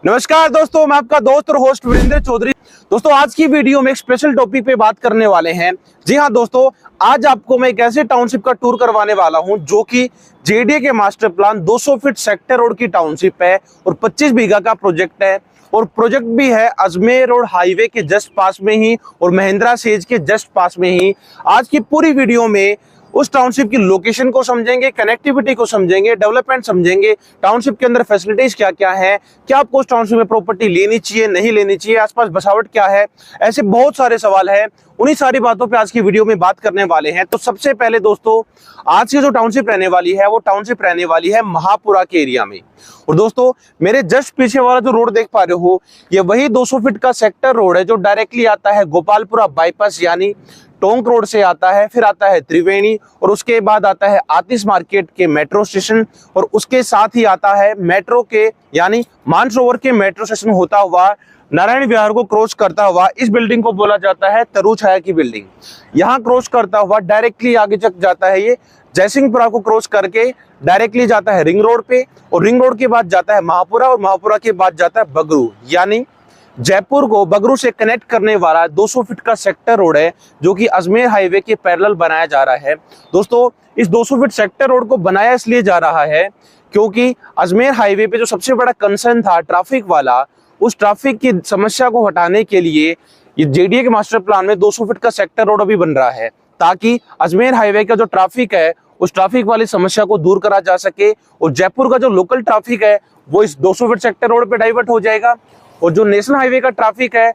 नमस्कार दोस्तों, मैं आपका दोस्त और होस्ट वीरेंद्र चौधरी। दोस्तों, आज की वीडियो में एक स्पेशल टॉपिक पे बात करने वाले हैं। जी हाँ दोस्तों, आज आपको मैं एक ऐसे टाउनशिप का टूर करवाने वाला हूं जो कि जेडीए के master plan 200 feet sector road की टाउनशिप है और 25 बीघा का प्रोजेक्ट है। और प्रोजेक्ट भी है अजमेर रोड हाईवे के जस्ट पास में ही और महिंद्रा सेज के जस्ट पास में ही। आज की पूरी वीडियो में उस टाउनशिप की लोकेशन को समझेंगे, कनेक्टिविटी को समझेंगे, डेवलपमेंट समझेंगे, टाउनशिप के अंदर फैसिलिटीज क्या क्या है, क्या आपको उस टाउनशिप में प्रॉपर्टी लेनी चाहिए, नहीं लेनी चाहिए, आसपास बसावट क्या है, ऐसे बहुत सारे सवाल हैं। उन्हीं सारी बातों पे आज की वीडियो में बात करने वाले हैं। तो सबसे पहले दोस्तों, आज की जो टाउनशिप रहने वाली है वो टाउनशिप रहने वाली है महापुरा के एरिया में। और दोस्तों, मेरे जस्ट पीछे वाला जो रोड देख पा रहे हो, ये वही 200 फीट का सेक्टर रोड है जो डायरेक्टली आता है गोपालपुरा बाईपास यानी टोंक रोड से आता है, फिर आता है त्रिवेणी और उसके बाद आता है आतिश मार्केट के मेट्रो स्टेशन और उसके साथ ही आता है मेट्रो के यानी मानसरोवर के मेट्रो स्टेशन होता हुआ नारायण विहार को क्रॉस करता हुआ इस बिल्डिंग को बोला जाता है तरु छाया की बिल्डिंग। यहाँ क्रॉस करता हुआ डायरेक्टली आगे तक जाता है, ये जयसिंहपुरा को क्रॉस करके डायरेक्टली जाता है रिंग रोड पे और रिंग रोड के बाद जाता है महापुरा और महापुरा के बाद जाता है बगरू, यानी जयपुर को बगरू से कनेक्ट करने वाला 200 फीट का सेक्टर रोड है जो कि अजमेर हाईवे के पैरेलल बनाया जा रहा है। दोस्तों, इस 200 फीट सेक्टर रोड को बनाया इसलिए जा रहा है क्योंकि अजमेर हाईवे पे जो सबसे बड़ा कंसर्न था ट्रैफिक वाला, उस ट्रैफिक की समस्या को हटाने के लिए ये जेडीए के मास्टर प्लान में 200 फीट का सेक्टर रोड अभी बन रहा है ताकि अजमेर हाईवे का जो ट्रैफिक है उस ट्रैफिक वाली समस्या को दूर करा जा सके और जयपुर का जो लोकल ट्रैफिक है वो इस 200 फीट सेक्टर रोड पे डाइवर्ट हो जाएगा और जो नेशनल हाईवे का ट्रैफिक है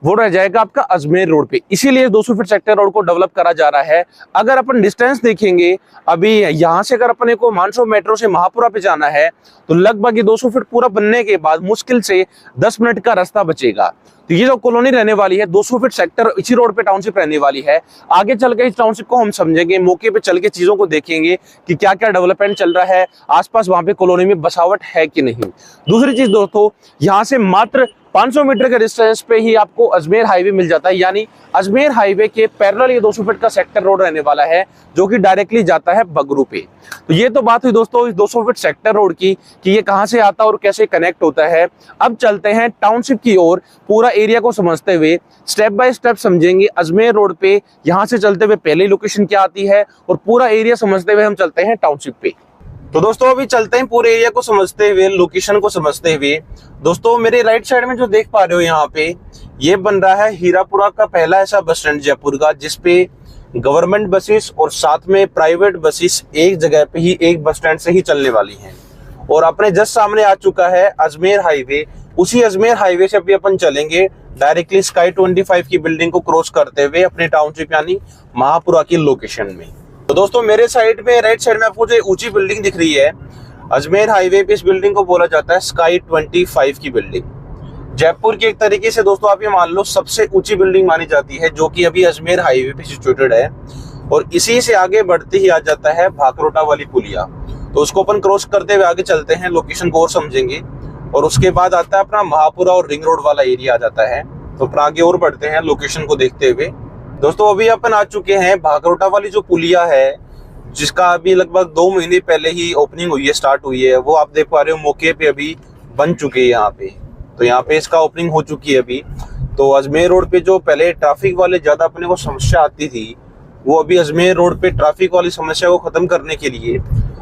वो रह जाएगा आपका अजमेर रोड पे। इसीलिए 200 फीट सेक्टर रोड को डेवलप करा जा रहा है। अगर अपन डिस्टेंस देखेंगे, अभी यहाँ से अगर अपने को मानसरोवर मेट्रो से महापुरा पे जाना है तो लगभग ये 200 फीट पूरा बनने के बाद मुश्किल से 10 मिनट का रास्ता बचेगा। तो ये जो कॉलोनी रहने वाली है 200 फीट सेक्टर इसी रोड पे टाउनशिप रहने वाली है। आगे चल के इस टाउनशिप को हम समझेंगे, मौके पे चल के चीजों को देखेंगे कि क्या क्या डेवलपमेंट चल रहा है, आसपास वहां पे कॉलोनी में बसावट है कि नहीं। दूसरी चीज दोस्तों, यहाँ से मात्र 500 मीटर के डिस्टेंस पे ही आपको अजमेर हाईवे मिल जाता है, यानी अजमेर हाईवे के पैरेलल ये 200 फीट का सेक्टर रोड रहने वाला है जो कि डायरेक्टली जाता है बगरू पे। तो ये तो बात हुई दोस्तों इस 200 फीट सेक्टर रोड की कि ये कहां से आता है और कैसे कनेक्ट होता है। अब चलते हैं टाउनशिप की ओर, पूरा एरिया को समझते हुए स्टेप बाय स्टेप समझेंगे अजमेर रोड पे यहां से चलते हुए पहली लोकेशन क्या आती है और पूरा एरिया समझते हुए हम चलते हैं टाउनशिप पे। तो दोस्तों, अभी चलते हैं पूरे एरिया को समझते हुए, लोकेशन को समझते हुए। दोस्तों, मेरे राइट साइड में जो देख पा रहे हो यहाँ पे, ये बन रहा है हीरापुरा का पहला ऐसा बस स्टैंड जयपुर का जिसपे गवर्नमेंट बसेस और साथ में प्राइवेट बसेस एक जगह पे ही एक बस स्टैंड से ही चलने वाली हैं। और अपने जस्ट सामने आ चुका है अजमेर हाईवे। उसी अजमेर हाईवे से अभी अपन चलेंगे डायरेक्टली स्काई 25 की बिल्डिंग को क्रॉस करते हुए अपने टाउनशिप यानी महापुरा की लोकेशन में। तो दोस्तों, मेरे साइड में राइट साइड में आपको जो ऊंची बिल्डिंग दिख रही है अजमेर हाईवे पे, इस बिल्डिंग को बोला जाता है स्काई 25 की बिल्डिंग। जयपुर की एक तरीके से दोस्तों आप ये मान लो सबसे ऊंची बिल्डिंग मानी जाती है जो कि अभी अजमेर हाईवे पे सिचुएटेड है। और इसी से आगे बढ़ते ही आ जाता है भाकरोटा वाली पुलिया। तो उसको अपन क्रॉस करते हुए आगे चलते हैं, लोकेशन को और समझेंगे। और उसके बाद आता है अपना महापुरा और रिंग रोड वाला एरिया आ जाता है। तो अपन आगे और बढ़ते हैं लोकेशन को देखते हुए। दोस्तों, अभी अपन आ चुके हैं भाकरोटा वाली जो पुलिया है जिसका अभी लगभग 2 महीने पहले ही ओपनिंग हुई है, स्टार्ट हुई है। वो आप देख पा रहे हो मौके पे अभी बन चुके हैं यहाँ पे। तो यहाँ पे इसका ओपनिंग हो चुकी है अभी। तो अजमेर रोड पे जो पहले ट्रैफिक वाले ज्यादा अपने को समस्या आती थी, वो अभी अजमेर रोड पे ट्रैफिक वाली समस्या को खत्म करने के लिए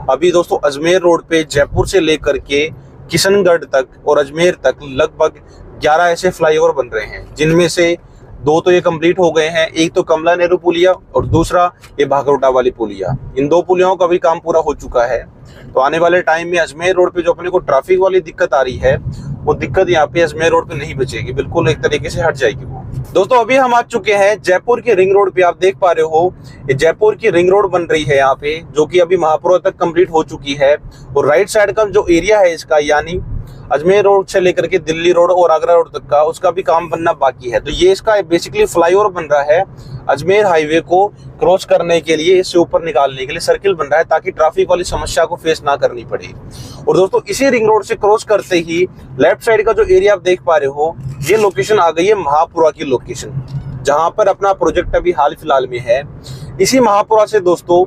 अभी दोस्तों अजमेर रोड पे जयपुर से लेकर के किशनगढ़ तक और अजमेर तक लगभग 11 ऐसे फ्लाईओवर बन रहे हैं, जिनमें से 2 तो ये कंप्लीट हो गए हैं। एक तो कमला नेहरू पुलिया और दूसरा ये भाकरोटा वाली पुलिया। इन 2 पुलियाओं का भी काम पूरा हो चुका है। तो आने वाले टाइम में अजमेर रोड पे जो अपने को ट्रैफिक वाली दिक्कत आ रही है वो दिक्कत यहाँ पे अजमेर रोड पे नहीं बचेगी, बिल्कुल एक तरीके से हट जाएगी वो। दोस्तों, अभी हम आ चुके हैं जयपुर के रिंग रोड पे। आप देख पा रहे हो ये जयपुर की रिंग रोड बन रही है यहाँ पे, जो कि अभी महापुरा तक कंप्लीट हो चुकी है। और राइट साइड का जो एरिया है इसका, यानी अजमेर रोड से लेकर के दिल्ली रोड और आगरा रोड तक का, उसका भी काम बनना बाकी है। तो ये इसका बेसिकली फ्लाईओवर बन रहा है अजमेर हाईवे को क्रॉस करने के लिए, इससे ऊपर निकालने के लिए सर्किल बन रहा है ताकि ट्रैफिक वाली समस्या को फेस ना करनी पड़े। और दोस्तों, इसी रिंग रोड से क्रॉस करते ही लेफ्ट साइड का जो एरिया आप देख पा रहे हो, ये लोकेशन आ गई है महापुरा की लोकेशन, जहां पर अपना प्रोजेक्ट अभी हाल फिलहाल में है। इसी महापुरा से दोस्तों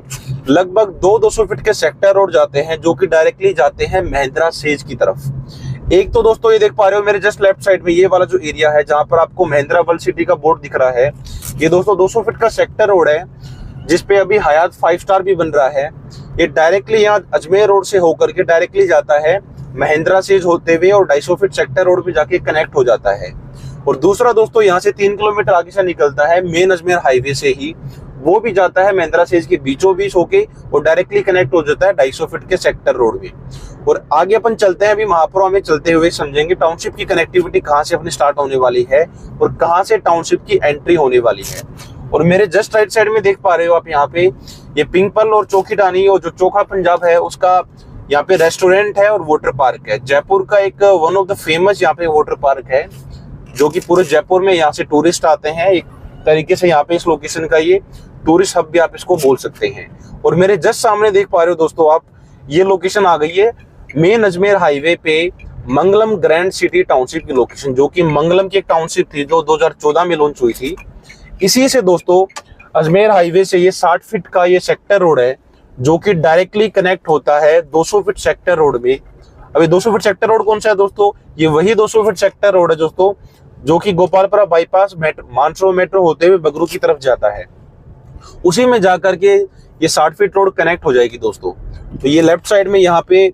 लगभग 200 फीट के सेक्टर रोड जाते हैं जो कि डायरेक्टली जाते हैं महिंद्रा सेज की तरफ। एक तो दोस्तों ये देख पा रहे हो मेरे जस्ट लेफ्ट साइड में ये वाला जो एरिया है जहां पर आपको महिंद्रा वर्ल्ड सिटी का बोर्ड दिख रहा है, ये दोस्तों 200 फीट का सेक्टर रोड है जिसपे अभी हयात 5 स्टार भी बन रहा है। ये डायरेक्टली यहाँ अजमेर रोड से होकर के डायरेक्टली जाता है महिंद्रा से होते हुए और 250 फीट सेक्टर रोड पे जाके कनेक्ट हो जाता है। और दूसरा दोस्तों यहाँ से 3 किलोमीटर आगे से निकलता है मेन अजमेर हाईवे से ही, वो भी जाता है महिंद्रा सेज के बीचों बीच होके और डायरेक्टली कनेक्ट हो जाता है 250 फीट के सेक्टर रोड में। और आगे अपन चलते हैं, अभी महापुरा में चलते हुए समझेंगे टाउनशिप की कनेक्टिविटी कहाँ से अपनी स्टार्ट होने वाली है और कहाँ से टाउनशिप की एंट्री होने वाली है। और मेरे जस्ट राइट साइड में देख पा रहे हो आप यहाँ पे ये पिंपल और चौकीडानी और जो चोखा पंजाब है उसका यहाँ पे रेस्टोरेंट है और वाटर पार्क है। जयपुर का एक वन ऑफ द फेमस यहाँ पे वाटर पार्क है जो कि पूरे जयपुर में यहाँ से टूरिस्ट आते हैं। एक तरीके से यहाँ पे इस लोकेशन का ये टूरिस्ट हब भी आप इसको बोल सकते हैं। और मेरे जस्ट सामने देख पा रहे हो दोस्तों आप, ये लोकेशन आ गई है मेन अजमेर हाईवे पे मंगलम ग्रैंड सिटी टाउनशिप की लोकेशन, जो कि मंगलम की एक टाउनशिप थी जो 2014 में लॉन्च हुई थी। इसी से दोस्तों अजमेर हाईवे से ये 60 फीट का ये सेक्टर रोड है जो कि डायरेक्टली कनेक्ट होता है 200 फीट सेक्टर रोड में। अभी 200 फीट सेक्टर रोड कौन सा है दोस्तों, ये वही 200 फीट सेक्टर रोड है दोस्तों जो कि गोपालपुरा बाईपास मानसरोवर मेट्रो होते हुए बगरू की तरफ जाता है। उसी में जाकर के ये 60 फीट रोड कनेक्ट हो जाएगी दोस्तों। तो ये लेफ्ट साइड में यहाँ पे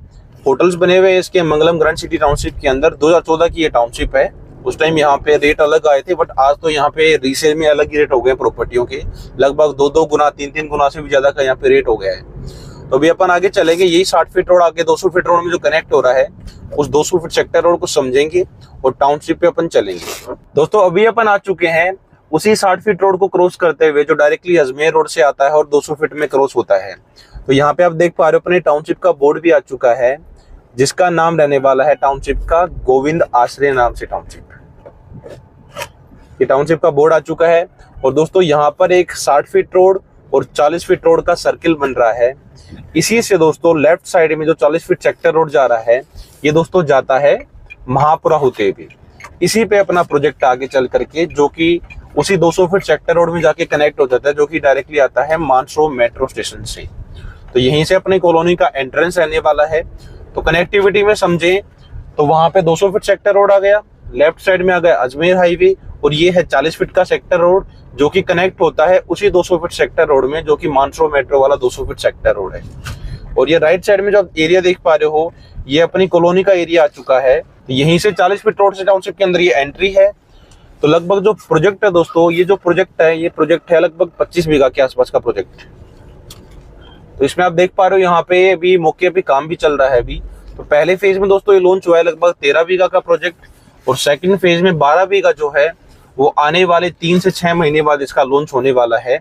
होटल्स बने हुए हैं इसके मंगलम ग्रैंड सिटी टाउनशिप के अंदर। 2014 की ये टाउनशिप है, उस टाइम यहाँ पे रेट अलग आए थे बट आज तो यहाँ पे रीसेल में अलग ही रेट हो गए प्रॉपर्टियों के, लगभग 2 गुना 3 गुना से भी ज्यादा का यहाँ पे रेट हो गया है। तो अभी अपन आगे चलेंगे, यही 60 फीट रोड आगे 200 फीट रोड में जो कनेक्ट हो रहा है उस 200 फीट सेक्टर रोड को समझेंगे और टाउनशिप पे अपन चलेंगे। दोस्तों अभी अपन आ चुके हैं उसी 60 फीट रोड को क्रॉस करते हुए जो डायरेक्टली अजमेर रोड से आता है और 200 फीट में क्रॉस होता है। तो यहाँ पे आप देख पा रहे हो अपने टाउनशिप का बोर्ड भी आ चुका है जिसका नाम रहने वाला है टाउनशिप का गोविंद आश्रय नाम से टाउनशिप। ये टाउनशिप का बोर्ड आ चुका है। और दोस्तों यहाँ पर एक 60 फीट रोड और 40 फीट रोड का सर्किल बन रहा है। इसी से दोस्तों लेफ्ट साइड में जो 40 फीट सेक्टर रोड जा रहा है ये दोस्तों जाता है महापुरा होते हुए। इसी पे अपना प्रोजेक्ट आगे चल करके जो कि उसी 200 फीट सेक्टर रोड में जाके कनेक्ट हो जाता है जो कि डायरेक्टली आता है मानसरोवर मेट्रो स्टेशन से। तो यहीं से अपनी कॉलोनी का एंट्रेंस रहने वाला है। तो कनेक्टिविटी में समझें तो वहां पे 200 फीट सेक्टर रोड आ गया, लेफ्ट साइड में आ गया अजमेर हाईवे और ये है 40 फीट का सेक्टर रोड जो कि कनेक्ट होता है उसी 200 फीट सेक्टर रोड में जो कि मानसरोवर मेट्रो वाला 200 फीट सेक्टर रोड है। और ये राइट साइड में जो एरिया देख पा रहे हो ये अपनी कॉलोनी का एरिया आ चुका है। यहीं से 40 फीट रोड से टाउनशिप के अंदर ये एंट्री है। तो लगभग जो प्रोजेक्ट है दोस्तों, ये जो प्रोजेक्ट है ये प्रोजेक्ट है लगभग 25 बीघा के आसपास का प्रोजेक्ट। तो इसमें आप देख पा रहे हो यहाँ पे अभी मौके पे काम भी चल रहा है अभी। तो पहले फेज में दोस्तों ये लॉन्च हुआ है लगभग 13 बीघा का प्रोजेक्ट और सेकंड फेज में 12 बीघा जो है वो आने वाले 3 से 6 महीने बाद इसका लॉन्च होने वाला है।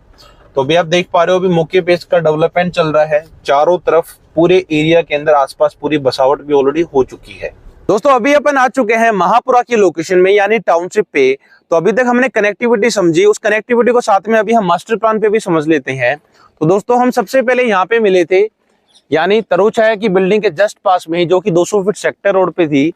तो अभी आप देख पा रहे हो अभी मौके पे इसका डेवलपमेंट चल रहा है। चारों तरफ पूरे एरिया के अंदर आसपास पूरी बसावट भी ऑलरेडी हो चुकी है। दोस्तों अभी अपन आ चुके हैं महापुरा की लोकेशन में यानी टाउनशिप पे। तो अभी तक हमने कनेक्टिविटी समझी, उस कनेक्टिविटी को साथ में अभी हम मास्टर प्लान पे भी समझ लेते हैं। तो दोस्तों हम सबसे पहले यहाँ पे मिले थे यानी तरुछाया की बिल्डिंग के जस्ट पास में ही जो कि 200 फीट सेक्टर रोड पे थी।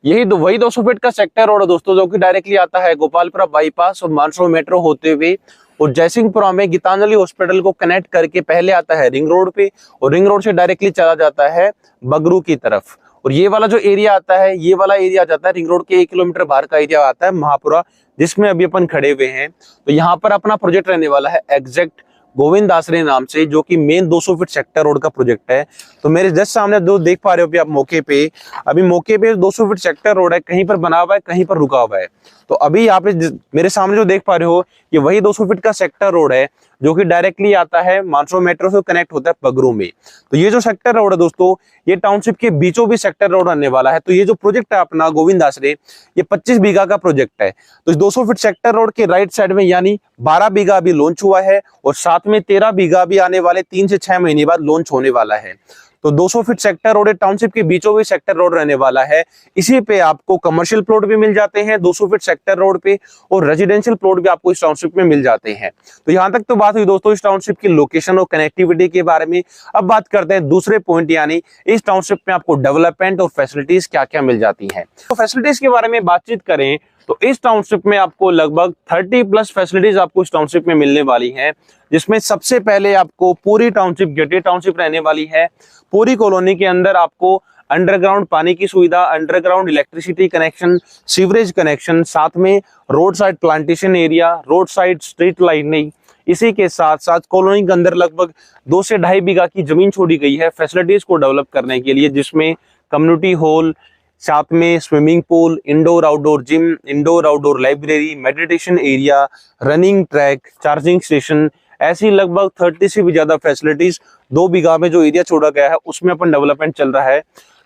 यही वही 200 फीट का सेक्टर रोड है दोस्तों जो कि डायरेक्टली आता है गोपालपुरा बाईपास और मानसरोवर मेट्रो होते हुए और जयसिंहपुरा में गीतांजलि हॉस्पिटल को कनेक्ट करके पहले आता है रिंग रोड पे और रिंग रोड से डायरेक्टली चला जाता है बगरू की तरफ। और ये वाला जो एरिया आता है ये वाला एरिया जाता है रिंग रोड के 1 किलोमीटर बाहर का एरिया आता है महापुरा, जिसमें अभी अपन खड़े हुए हैं। तो यहाँ पर अपना प्रोजेक्ट रहने वाला है एग्जैक्ट गोविंद आश्रय नाम से जो कि मेन 200 फीट सेक्टर रोड का प्रोजेक्ट है। तो मेरे जस्ट सामने दो देख पा रहे हो आप मौके पे, अभी मौके पे 200 फीट सेक्टर रोड है, कहीं पर बना हुआ है कहीं पर रुका हुआ है। तो अभी यहाँ पे मेरे सामने जो देख पा रहे हो ये वही 200 फीट का सेक्टर रोड है जो कि डायरेक्टली आता है मानसरोवर मेट्रो से कनेक्ट होता है बगरू में। तो ये जो सेक्टर रोड है दोस्तों ये टाउनशिप के बीचों बीच सेक्टर रोड आने वाला है। तो ये जो प्रोजेक्ट है अपना गोविंद आश्रय ये 25 बीघा का प्रोजेक्ट है। तो इस 200 फीट सेक्टर रोड के राइट साइड में यानी 12 बीघा अभी लॉन्च हुआ है और साथ में 13 बीघा भी आने वाले 3 से 6 महीने बाद लॉन्च होने वाला है। तो 200 फीट सेक्टर रोड टाउनशिप के बीचों बीच सेक्टर रोड रहने वाला है। इसी पे आपको कमर्शियल प्लॉट भी मिल जाते हैं 200 फीट सेक्टर रोड पे और रेजिडेंशियल प्लॉट भी आपको इस टाउनशिप में मिल जाते हैं। तो यहाँ तक तो बात हुई दोस्तों इस टाउनशिप की लोकेशन और कनेक्टिविटी के बारे में। अब बात करते हैं दूसरे पॉइंट यानी इस टाउनशिप में आपको डेवलपमेंट और फैसिलिटीज क्या क्या मिल जाती है। तो फैसिलिटीज के बारे में बातचीत करें तो इस टाउनशिप में आपको लगभग 30+ फैसिलिटीज आपको इस टाउनशिप में मिलने वाली हैं, जिसमें सबसे पहले आपको पूरी टाउनशिप गेटेड टाउनशिप रहने वाली है। पूरी कॉलोनी के अंदर आपको अंडरग्राउंड पानी की सुविधा, underground electricity connection, sewerage connection, साथ में road side plantation area, road side street lightning. इसी के साथ साथ कॉलोनी के अंदर लगभग 2 से 2.5 बीघा की जमीन छोड़ी गई है फैसिलिटीज को डेवलप करने के लिए, जिसमें कम्युनिटी हॉल, साथ में swimming pool, indoor outdoor gym, indoor outdoor library, meditation area, running track, charging station, ऐसी लगभग 30 से भी ज्यादा फैसिलिटीज 2 बीघा में जो एरिया छोड़ा गया है उसमें अपन डेवलपमेंट चल रहा है।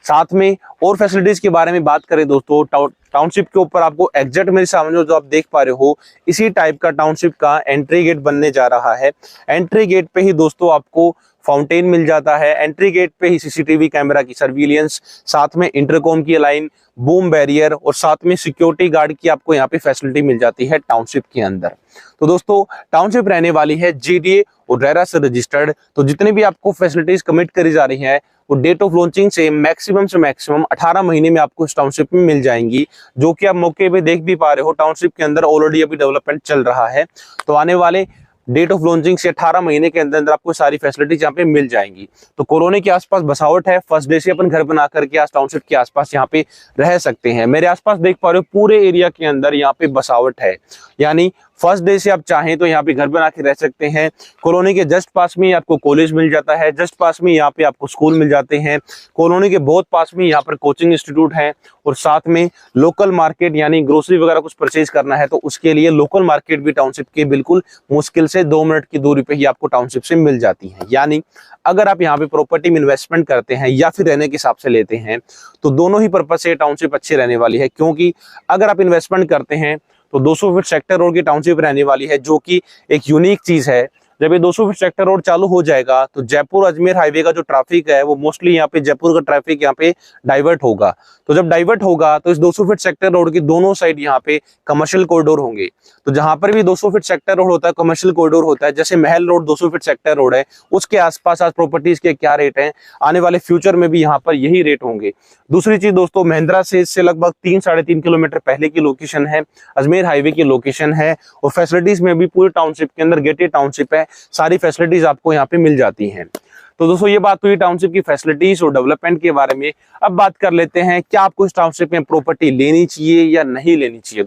साथ में और फैसिलिटीज के बारे में बात करें दोस्तों, टाउनशिप के ऊपर आपको एग्जैक्ट मेरे सामने जो आप देख पा रहे हो इसी टाइप का टाउनशिप का एंट्री गेट बनने जा रहा है। एंट्री गेट पे ही दोस्तों आपको फाउंटेन मिल जाता है, एंट्री गेट पे ही सीसीटीवी कैमरा की सर्विलियंस, साथ में इंटरकॉम की लाइन, बूम बैरियर और साथ में सिक्योरिटी गार्ड की आपको यहाँ पे फैसिलिटी मिल जाती है टाउनशिप के अंदर। तो दोस्तों टाउनशिप रहने वाली है जीडीए और रेरा से रजिस्टर्ड। तो जितनी भी आपको फैसिलिटीज कमिट करी जा रही हैं वो डेट ऑफ लॉन्चिंग से मैक्सिमम 18 महीने में आपको इस टाउनशिप में मिल जाएंगी, जो कि आप मौके पे देख भी पा रहे हो टाउनशिप के अंदर ऑलरेडी अभी डेवलपमेंट चल रहा है। तो आने वाले डेट ऑफ लॉन्चिंग से 18 महीने के अंदर अंदर आपको सारी फैसिलिटीज यहाँ पे मिल जाएंगी। तो कॉलोनी के आसपास बसावट है, फर्स्ट डे से अपन घर बना करके आज टाउनशिप के आसपास यहाँ पे रह सकते हैं। मेरे आसपास देख पा रहे हो पूरे एरिया के अंदर यहाँ पे बसावट है, यानी फर्स्ट डे से आप चाहें तो यहाँ पे घर बना के रह सकते हैं। कॉलोनी के जस्ट पास में आपको कॉलेज मिल जाता है, जस्ट पास में यहाँ पे आपको स्कूल मिल जाते हैं, कॉलोनी के बहुत पास में यहाँ पर कोचिंग इंस्टीट्यूट है और साथ में लोकल मार्केट यानी ग्रोसरी वगैरह कुछ परचेज करना है तो उसके लिए लोकल मार्केट भी टाउनशिप के बिल्कुल मुश्किल से 2 मिनट की दूरी पे ही आपको टाउनशिप से मिल जाती है। यानी अगर आप यहाँ पे प्रॉपर्टी में इन्वेस्टमेंट करते हैं या फिर रहने के हिसाब से लेते हैं तो दोनों ही पर्पज से टाउनशिप अच्छी रहने वाली है, क्योंकि अगर आप इन्वेस्टमेंट करते हैं तो 200 फीट सेक्टर रोड की टाउनशिप रहने वाली है, जो कि एक यूनिक चीज है। जब ये 200 फीट सेक्टर रोड चालू हो जाएगा तो जयपुर अजमेर हाईवे का जो ट्रैफिक है वो मोस्टली यहाँ पे जयपुर का ट्रैफिक यहाँ पे डाइवर्ट होगा। तो जब डाइवर्ट होगा तो इस 200 फीट सेक्टर रोड की दोनों साइड यहाँ पे कमर्शियल कॉरिडोर होंगे। तो जहां पर भी 200 फीट सेक्टर रोड होता है, कमर्शियल कॉरिडोर होता है, जैसे महल रोड 200 फीट सेक्टर रोड है, उसके आसपास आज प्रॉपर्टीज के क्या रेट हैं, आने वाले फ्यूचर में भी यहाँ पर यही रेट होंगे। दूसरी चीज दोस्तों, महिंद्रा से लगभग 3-3.5 किलोमीटर पहले की लोकेशन है, अजमेर हाईवे की लोकेशन है और फैसिलिटीज में भी पूरे टाउनशिप के अंदर गेटेड टाउनशिप है, सारी फैसिलिटीज आपको यहाँ पे मिल जाती हैं। तो दोस्तों ये बात हुई टाउनशिप की फैसिलिटीज और डेवलपमेंट के बारे में। अब बात कर लेते हैं क्या आपको इस टाउनशिप में प्रॉपर्टी लेनी चाहिए या नहीं लेनी चाहिए।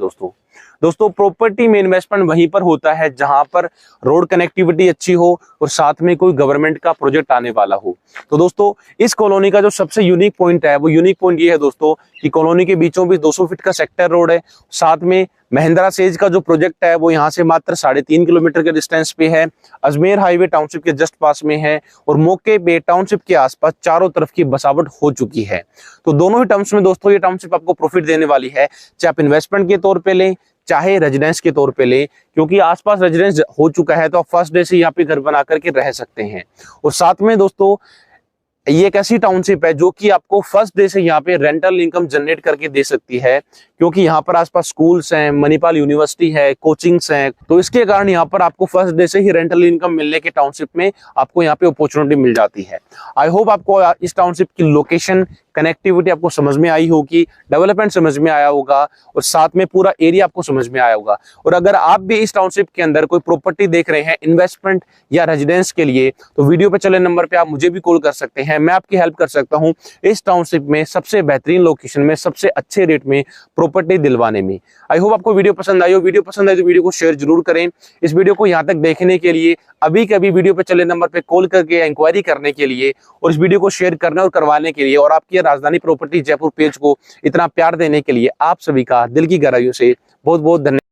दोस्तों प्रॉपर्टी में इन्वेस्टमेंट वहीं पर होता है जहां पर रोड कनेक्टिविटी अच्छी हो और साथ में कोई गवर्नमेंट का प्रोजेक्ट आने वाला हो। तो दोस्तों इस कॉलोनी का जो सबसे यूनिक पॉइंट है वो यूनिक पॉइंट ये है दोस्तों कि कॉलोनी के बीचों बीच 200 फीट का सेक्टर रोड है, साथ में महिंद्रा सेज का जो प्रोजेक्ट है वो यहाँ से मात्र 3.5 किलोमीटर के डिस्टेंस पे है, अजमेर हाईवे टाउनशिप के जस्ट पास में है और मौके पे टाउनशिप के आसपास चारों तरफ की बसावट हो चुकी है। तो दोनों ही टर्म्स में दोस्तों ये टाउनशिप आपको प्रॉफिट देने वाली है, चाहे आप इन्वेस्टमेंट के तौर पे लें चाहे रेजिडेंस के तौर पे ले, क्योंकि आसपास रेजिडेंस हो चुका है तो आप फर्स्ट डे से यहाँ पे घर बना करके रह सकते हैं। और साथ में दोस्तों ये एक ऐसी टाउनशिप है जो कि आपको फर्स्ट डे से यहाँ पे रेंटल इनकम जनरेट करके दे सकती है, क्योंकि यहाँ पर आसपास स्कूल्स हैं, मणिपाल यूनिवर्सिटी है, कोचिंग्स हैं, तो इसके कारण यहाँ पर आपको फर्स्ट डे से ही रेंटल इनकम मिलने के टाउनशिप में आपको यहाँ पे अपॉर्चुनिटी मिल जाती है। आई होप आपको इस टाउनशिप की लोकेशन, कनेक्टिविटी आपको समझ में आई होगी, डेवलपमेंट समझ में आया होगा और साथ में पूरा एरिया आपको समझ में आया होगा। और अगर आप भी इस टाउनशिप के अंदर कोई प्रॉपर्टी देख रहे हैं इन्वेस्टमेंट या रेजिडेंस के लिए तो वीडियो पे चले नंबर पे आप मुझे भी कॉल कर सकते हैं, मैं आपकी हेल्प कर सकता हूं इस टाउनशिप में सबसे बेहतरीन लोकेशन में सबसे अच्छे रेट में प्रॉपर्टी दिलवाने में। आई होप आपको वीडियो पसंद आई हो। वीडियो पसंद आई तो वीडियो को शेयर जरूर करें। इस वीडियो को यहाँ तक देखने के लिए अभी के अभी वीडियो पे चले नंबर पे कॉल करके इंक्वायरी करने के लिए और इस वीडियो को शेयर करने और करवाने के लिए और आपकी राजधानी प्रॉपर्टी जयपुर पेज को इतना प्यार देने के लिए आप सभी का दिल की गहराइयों से बहुत बहुत धन्यवाद।